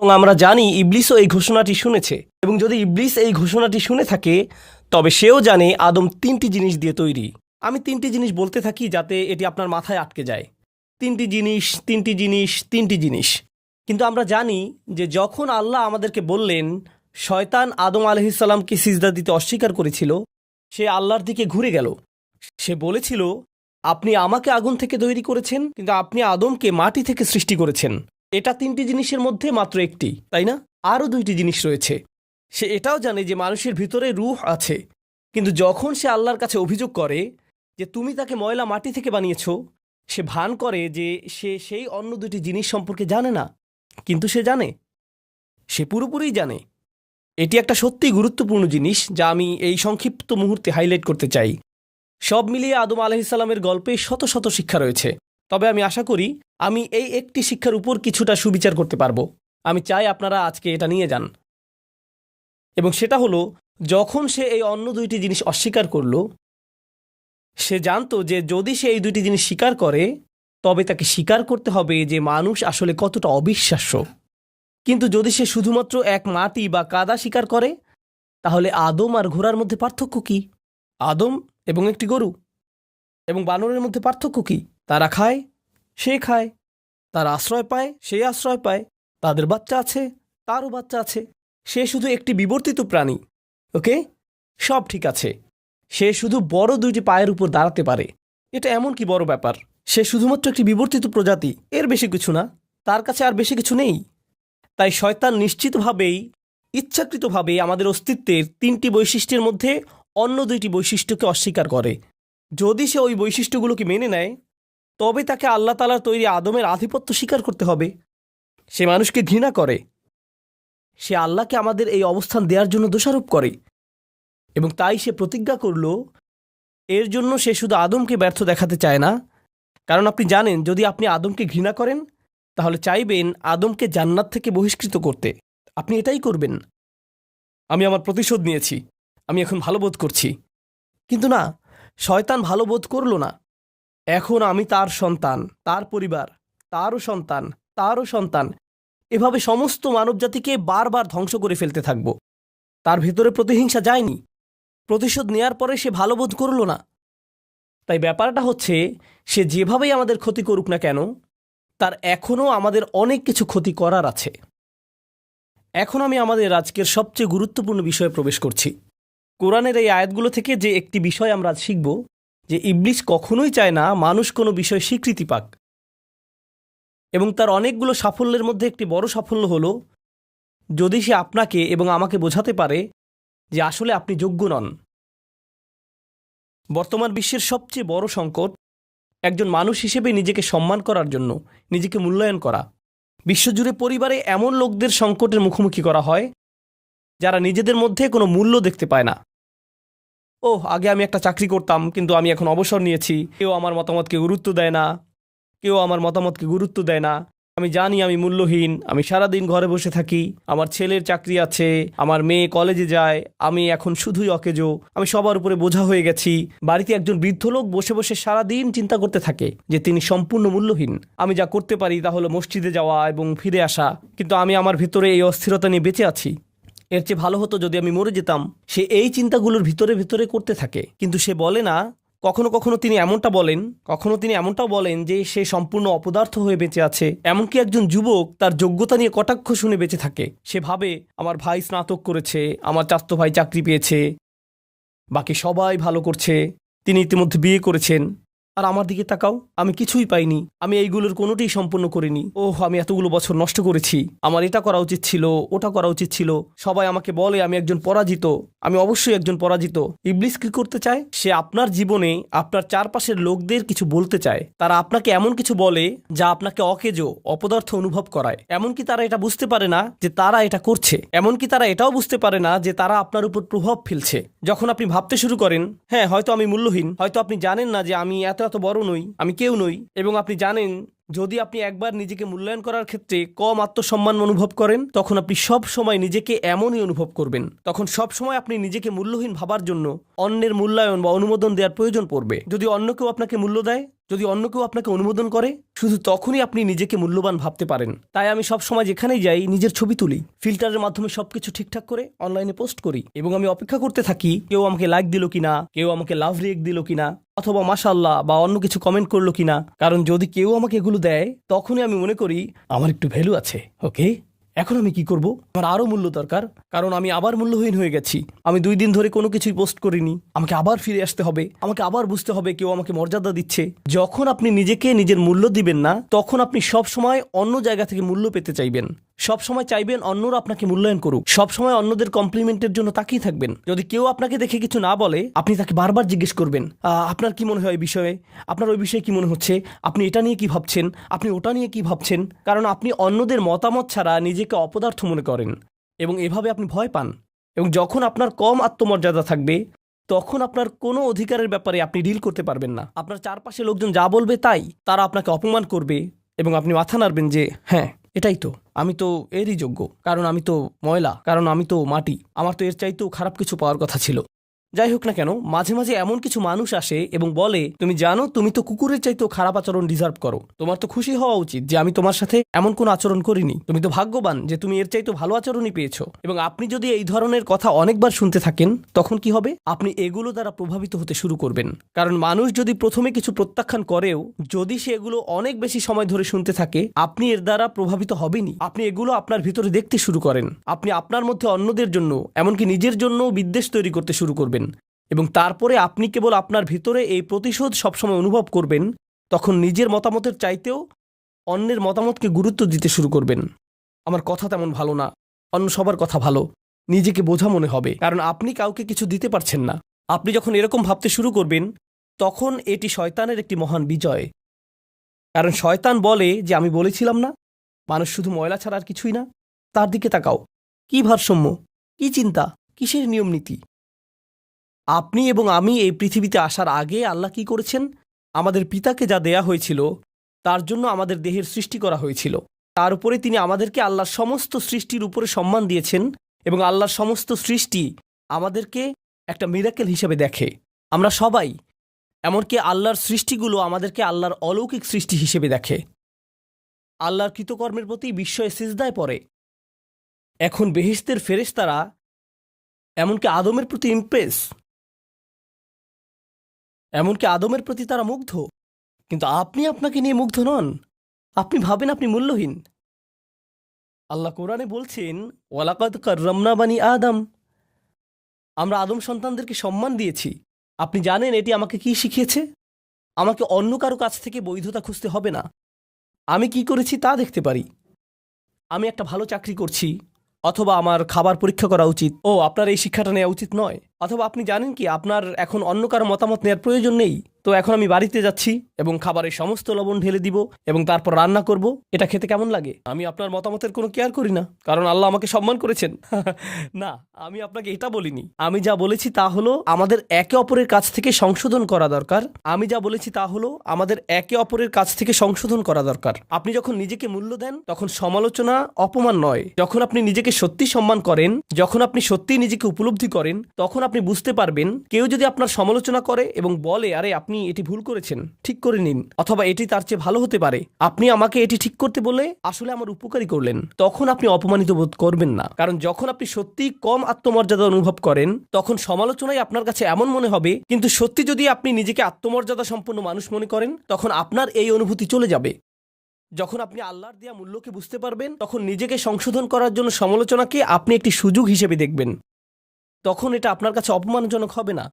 এবং আমরা জানি ইবলিসও এই ঘোষণাটি শুনেছে, এবং যদি ইবলিস এই ঘোষণাটি শুনে থাকে তবে সেও জানে আদম 3টি জিনিস দিয়ে তৈরি। আমি 3টি জিনিস বলতে থাকি যাতে এটি আপনার মাথায় আটকে যায়। 3টি জিনিস, 3টি জিনিস, 3টি জিনিস। কিন্তু আমরা জানি যে যখন আল্লাহ আমাদেরকে বললেন শয়তান আদম আলাইহিসসালামকে সিজদা দিতে অস্বীকার করেছিল, সে আল্লাহর দিকে ঘুরে গেল। সে বলেছিল, আপনি আমাকে আগুন থেকে তৈরি করেছেন, কিন্তু আপনি আদমকে মাটি থেকে সৃষ্টি করেছেন। এটা 3টি জিনিসের মধ্যে মাত্র একটি, তাই না? আরও 2টি জিনিস রয়েছে। সে এটাও জানে যে মানুষের ভিতরে রূহ আছে, কিন্তু যখন সে আল্লাহর কাছে অভিযোগ করে যে তুমি তাকে ময়লা মাটি থেকে বানিয়েছ, সে ভান করে যে সে সেই অন্য 2টি জিনিস সম্পর্কে জানে না, কিন্তু সে জানে, সে পুরোপুরিই জানে। এটি একটা সত্যিই গুরুত্বপূর্ণ জিনিস যা আমি এই সংক্ষিপ্ত মুহূর্তে হাইলাইট করতে চাই। সব মিলিয়ে আদম আলাইহিসসালামের গল্পে শত শত শিক্ষা রয়েছে, তবে আমি আশা করি আমি এই একটি শিক্ষার উপর কিছুটা সুবিচার করতে পারবো। আমি চাই আপনারা আজকে এটা নিয়ে যান, এবং সেটা হলো যখন সে এই অন্য 2টি জিনিস অস্বীকার করল, সে জানতো যে যদি সে এই 2টি জিনিস স্বীকার করে তবে তাকে স্বীকার করতে হবে যে মানুষ আসলে কতটা অবিশ্বাস্য। কিন্তু যদি সে শুধুমাত্র এক মাটি বা কাদা স্বীকার করে, তাহলে আদম আর ঘোড়ার মধ্যে পার্থক্য কি? আদম এবং একটি গরু এবং বানরের মধ্যে পার্থক্য কি? তারা খায়, সে খায়। তারা আশ্রয় পায়, সে আশ্রয় পায়। তাদের বাচ্চা আছে, তারও বাচ্চা আছে। সে শুধু একটি বিবর্তিত প্রাণী। ওকে, সব ঠিক আছে। সে শুধু বড় 2টি পায়ের উপর দাঁড়াতে পারে। এটা এমন কি বড় ব্যাপার? সে শুধুমাত্র একটি বিবর্তিত প্রজাতি, এর বেশি কিছু না। তার কাছে আর বেশি কিছু নেই। তাই শয়তান নিশ্চিতভাবেই, ইচ্ছাকৃতভাবেই আমাদের অস্তিত্বের 3টি বৈশিষ্ট্যের মধ্যে অন্য 2টি বৈশিষ্ট্যকে অস্বীকার করে। যদি সে ওই বৈশিষ্ট্যগুলোকে মেনে নেয় তবে তাকে আল্লাহ তাআলার তৈরি আদমের আধিপত্য স্বীকার করতে হবে। সে মানুষকে ঘৃণা করে। সে আল্লাহকে আমাদের এই অবস্থান দেওয়ার জন্য দোষারোপ করে, এবং তাই সে প্রতিজ্ঞা করল। এর জন্য সে শুধু আদমকে ব্যর্থ দেখাতে চায় না, কারণ আপনি জানেন যদি আপনি আদমকে ঘৃণা করেন তাহলে চাইবেন আদমকে জান্নাত থেকে বহিষ্কৃত করতে। আপনি এটাই করবেন। আমি আমার প্রতিশোধ নিয়েছি, আমি এখন ভালো বোধ করছি। কিন্তু না, শয়তান ভালো বোধ করল না। এখন আমি তার সন্তান, তার পরিবার, তারও সন্তান, তারও সন্তান, এভাবে সমস্ত মানবজাতিকে বারবার ধ্বংস করে ফেলতে থাকব। তার ভেতরে প্রতিহিংসা যায়নি। প্রতিশোধ নেয়ার পরে সে ভালো বোধ করল না। তাই ব্যাপারটা হচ্ছে, সে যেভাবেই আমাদের ক্ষতি করুক না কেন, তার এখনও আমাদের অনেক কিছু ক্ষতি করার আছে। এখন আমি আমাদের আজকের সবচেয়ে গুরুত্বপূর্ণ বিষয়ে প্রবেশ করছি। কোরআনের এই আয়াতগুলো থেকে যে একটি বিষয় আমরা আজ শিখব, যে ইবলিস কখনোই চায় না মানুষ কোনো বিষয়ে স্বীকৃতি পাক। এবং তার অনেকগুলো সাফল্যের মধ্যে একটি বড় সাফল্য হলো যদি সে আপনাকে এবং আমাকে বোঝাতে পারে যে আসলে আপনি যোগ্য নন। বর্তমান বিশ্বের সবচেয়ে বড় সংকট একজন মানুষ হিসেবে নিজেকে সম্মান করার জন্য নিজেকে মূল্যায়ন করা। বিশ্বজুড়ে পরিবারে এমন লোকদের সংকটের মুখোমুখি করা হয় যারা নিজেদের মধ্যে কোনো মূল্য দেখতে পায় না। আগে আমি একটা চাকরি করতাম, কিন্তু আমি এখন অবসর নিয়েছি। কেউ আমার মতামতকে গুরুত্ব দেয় না, কেউ আমার মতামতকে গুরুত্ব দেয় না। আমি জানি আমি মূল্যহীন। আমি সারাদিন ঘরে বসে থাকি। আমার ছেলের চাকরি আছে, আমার মেয়ে কলেজে যায়, আমি এখন শুধুই অকেজো। আমি সবার উপরে বোঝা হয়ে গেছি। বাড়িতে একজন বৃদ্ধ লোক বসে বসে সারাদিন চিন্তা করতে থাকে যে তিনি সম্পূর্ণ মূল্যহীন। আমি যা করতে পারি তা হলো মসজিদে যাওয়া এবং ফিরে আসা, কিন্তু আমি আমার ভিতরে এই অস্থিরতা নিয়ে বেঁচে আছি। এর চেয়ে ভালো হতো যদি আমি মরে যেতাম। সে এই চিন্তাগুলোর ভিতরে ভিতরে করতে থাকে, কিন্তু সে বলে না। কখনো কখনো তিনি এমনটাও বলেন যে সে সম্পূর্ণ অপদার্থ হয়ে বেঁচে আছে। এমনকি একজন যুবক তার যোগ্যতা নিয়ে কটাক্ষ শুনে বেঁচে থাকে। সে ভাবে আমার ভাই স্নাতক করেছে, আমার চাচাতো ভাই চাকরি পেয়েছে, বাকি সবাই ভালো করছে, তিনি ইতিমধ্যে বিয়ে করেছেন, আর আমার দিকে তাকাও, আমি কিছুই পাইনি। আমি এইগুলোর কোনোটিই সম্পূর্ণ করিনি। আমি এতগুলো বছর নষ্ট করেছি। আমার এটা করা উচিত ছিল, ওটা করা উচিত ছিল। সবাই আমাকে বলে আমি একজন পরাজিত। আমি অবশ্যই একজন পরাজিত। ইবলিস কি করতে চায়? সে আপনার জীবনে আপনার চারপাশের লোকদের কিছু বলতে চায়। তারা আপনাকে এমন কিছু বলে যা আপনাকে অকেজো, অপদার্থ অনুভব করায়। এমনকি তারা এটা বুঝতে পারে না যে তারা এটা করছে। এমনকি তারা এটাও বুঝতে পারে না যে তারা আপনার উপর প্রভাব ফেলছে। যখন আপনি ভাবতে শুরু করেন, হ্যাঁ হয়তো আমি মূল্যহীন, হয়তো আপনি জানেন না যে আমি এত বড় নই, আমি কেউ নই, এবং আপনি জানেন যদি আপনি একবার নিজেকে মূল্যায়ন করার ক্ষেত্রে কম আত্মসম্মান অনুভব করেন, তখন আপনি সব সময় নিজেকে এমনই অনুভব করবেন। তখন সব সময় আপনি নিজেকে মূল্যহীন ভাবার জন্য অন্যের মূল্যায়ন বা অনুমোদন দেওয়ার প্রয়োজন পড়বে। যদি অন্য কেউ আপনাকে মূল্য দেয়, যদি অন্য কেউ আপনাকে অনুমোদন করে, শুধু তখনই আপনি নিজেকে মূল্যবান ভাবতে পারেন। তাই আমি সব সময় যেখানেই যাই নিজের ছবি তুলি, ফিল্টারের মাধ্যমে সবকিছু ঠিকঠাক করে অনলাইনে পোস্ট করি, এবং আমি অপেক্ষা করতে থাকি কেউ আমাকে লাইক দিল কিনা, কেউ আমাকে লাভ রিয়েক্ট দিল কিনা, অথবা মাশাআল্লাহ বা অন্য কিছু কমেন্ট করলো কিনা। কারণ যদি কেউ আমাকে এগুলো দেয়, তখনই আমি মনে করি আমার একটু ভ্যালু আছে। ওকে, এখন আমি কি করব? আমার আরো মূল্য দরকার, কারণ আমি আবার মূল্যহীন হয়ে গেছি। আমি 2 দিন ধরে কোনো কিছুই পোস্ট করিনি, আমাকে আবার ফিরে আসতে হবে, আমাকে আবার বুঝতে হবে কেউ আমাকে মর্যাদা দিচ্ছে। যখন আপনি নিজেকে নিজের মূল্য দিবেন না, তখন আপনি সব সময় অন্য জায়গা থেকে মূল্য পেতে চাইবেন, সব সময় চাইবেন অন্যরা আপনাকে মূল্যায়ন করুক, সব সময় অন্যদের কমপ্লিমেন্টের জন্য তাকিয়ে থাকবেন। যদি কেউ আপনাকে দেখে কিছু না বলে, আপনি তাকে বারবার জিজ্ঞেস করবেন, আপনার কি মনে হয় এই বিষয়ে, আপনার ওই বিষয়ে কি মনে হচ্ছে, আপনি এটা নিয়ে কি ভাবছেন, আপনি ওটা নিয়ে কি ভাবছেন। কারণ আপনি অন্যদের মতামত ছাড়া নিজেকে অপদার্থ মনে করেন, এবং এভাবে আপনি ভয় পান। এবং যখন আপনার কম আত্মমর্যাদা থাকবে, তখন আপনার কোনো অধিকারের ব্যাপারে আপনি ডিল করতে পারবেন না। আপনার চারপাশে লোকজন যা বলবে তাই, তারা আপনাকে অপমান করবে, এবং আপনি মাথা নাড়বেন যে হ্যাঁ এটাই তো, আমি তো এরই যোগ্য, কারণ আমি তো ময়লা, কারণ আমি তো মাটি, আমার তো এর চাইতেও খারাপ কিছু পাওয়ার কথা ছিল। যাই হোক না কেন, মাঝে মাঝে এমন কিছু মানুষ আসে এবং বলে, তুমি জানো তুমি তো কুকুরের চাইতেও খারাপ আচরণ ডিজার্ভ করো, তোমার তো খুশি হওয়া উচিত যে আমি তোমার সাথে এমন কোনো আচরণ করিনি, তুমি তো ভাগ্যবান যে তুমি এর চাইতেও ভালো আচরণই পেয়েছো। এবং আপনি যদি এই ধরনের কথা অনেকবার শুনতে থাকেন, তখন কি হবে? আপনি এগুলো দ্বারা প্রভাবিত হতে শুরু করবেন। কারণ মানুষ যদি প্রথমে কিছু প্রত্যাখ্যান করেও, যদি সে এগুলো অনেক বেশি সময় ধরে শুনতে থাকে, আপনি এর দ্বারা প্রভাবিত হবেনই। আপনি এগুলো আপনার ভিতরে দেখতে শুরু করেন, আপনি আপনার মধ্যে অন্যদের জন্য, এমনকি নিজের জন্য বিদ্বেষ তৈরি করতে শুরু করবেন, এবং তারপরে আপনি কেবল আপনার ভিতরে এই প্রতিশোধ সবসময় অনুভব করবেন। তখন নিজের মতামতের চাইতেও অন্যের মতামতকে গুরুত্ব দিতে শুরু করবেন। আমার কথা তেমন ভালো না, অন্য সবার কথা ভালো, নিজেকে বোঝা মনে হবে, কারণ আপনি কাউকে কিছু দিতে পারছেন না। আপনি যখন এরকম ভাবতে শুরু করবেন, তখন এটি শয়তানের একটি মহান বিজয়। কারণ শয়তান বলে যে আমি বলেছিলাম না, মানুষ শুধু ময়লা ছাড়া আর কিছুই না। তার দিকে তাকাও, কি ভারসাম্য, কি চিন্তা, কিসের নিয়ম নীতি। আপনি এবং আমি এই পৃথিবীতে আসার আগে আল্লাহ কি করেছেন? আমাদের পিতাকে যা দেয়া হয়েছিল, তার জন্য আমাদের দেহের সৃষ্টি করা হয়েছিল। তার উপরে তিনি আমাদেরকে আল্লাহর সমস্ত সৃষ্টির উপরে সম্মান দিয়েছেন, এবং আল্লাহর সমস্ত সৃষ্টি আমাদেরকে একটা মিরাকেল হিসেবে দেখে। আমরা সবাই, এমনকি আল্লাহর সৃষ্টিগুলো আমাদেরকে আল্লাহর অলৌকিক সৃষ্টি হিসেবে দেখে। আল্লাহর কৃতকর্মের প্রতি বিস্ময়ে সিজদায় পড়ে। এখন বেহেশতের ফেরেশতারা এমনকি আদমের প্রতি ইমপ্রেস, এমনকি আদমের প্রতি তারা মুগ্ধ। কিন্তু আপনি আপনাকে নিয়ে মুগ্ধ নন, আপনি ভাবেন আপনি মূল্যহীন। আল্লাহ কোরআনে বলছেন, ওয়ালাকাদ কাররামনা বানি আদম, আমরা আদম সন্তানদেরকে সম্মান দিয়েছি। আপনি জানেন এটি আমাকে কি শিখিয়েছে? আমাকে অন্য কারো কাছ থেকে বৈধতা খুঁজতে হবে না। আমি কি করেছি তা দেখতে পারি। আমি একটা ভালো চাকরি করছি, অথবা আমার খাবার পরীক্ষা করা উচিত, আপনার এই শিক্ষাটা নেওয়া উচিত নয়। অথবা আপনি জানেন কি আপনার এখন অন্য কারো মতামত নেওয়ার প্রয়োজন নেই, তো এখন আমি বাড়িতে যাচ্ছি এবং খাবারের সমস্ত লবণ ঢেলে দিব এবং তারপর রান্না করব। এটা খেতে কেমন লাগে? আমি আপনার মতামতের কোনো কেয়ার করি না, কারণ আল্লাহ আমাকে সম্মান করেছেন। না, আমি আপনাকে এটা বলিনি। আমি যা বলেছি তা হলো আমাদের একে অপরের কাছ থেকে সংশোধন করা দরকার। আমি যা বলেছি তা হলো আমাদের একে অপরের কাছ থেকে সংশোধন করা দরকার। আপনি যখন নিজেকে মূল্য দেন, তখন সমালোচনা অপমান নয়। যখন আপনি নিজেকে সত্যি সম্মান করেন, যখন আপনি সত্যি নিজেকে উপলব্ধি করেন, তখন আপনি বুঝতে পারবেন কেউ যদি আপনার সমালোচনা করে এবং বলে, আরে আপনি এটি ভুল করেছেন, ঠিক করে নিন, অথবা এটি তার চেয়ে ভালো হতে পারে, আপনি আমাকে এটি ঠিক করতে বলে আসলে আমার উপকারী করলেন, তখন আপনি অপমানিত বোধ করবেন না। কারণ যখন আপনি সত্যি কম আত্মমর্যাদা অনুভব করেন, তখন সমালোচনাই আপনার কাছে এমন মনে হবে। কিন্তু সত্যি যদি আপনি নিজেকে আত্মমর্যাদা সম্পন্ন মানুষ মনে করেন, তখন আপনার এই অনুভূতি চলে যাবে। যখন আপনি আল্লাহর দেয়া মূল্যকে বুঝতে পারবেন, তখন নিজেকে সংশোধন করার জন্য সমালোচনাকে আপনি একটি সুযোগ হিসেবে দেখবেন। তখন এটা আপনার কাছে অপমানজনক হবে না।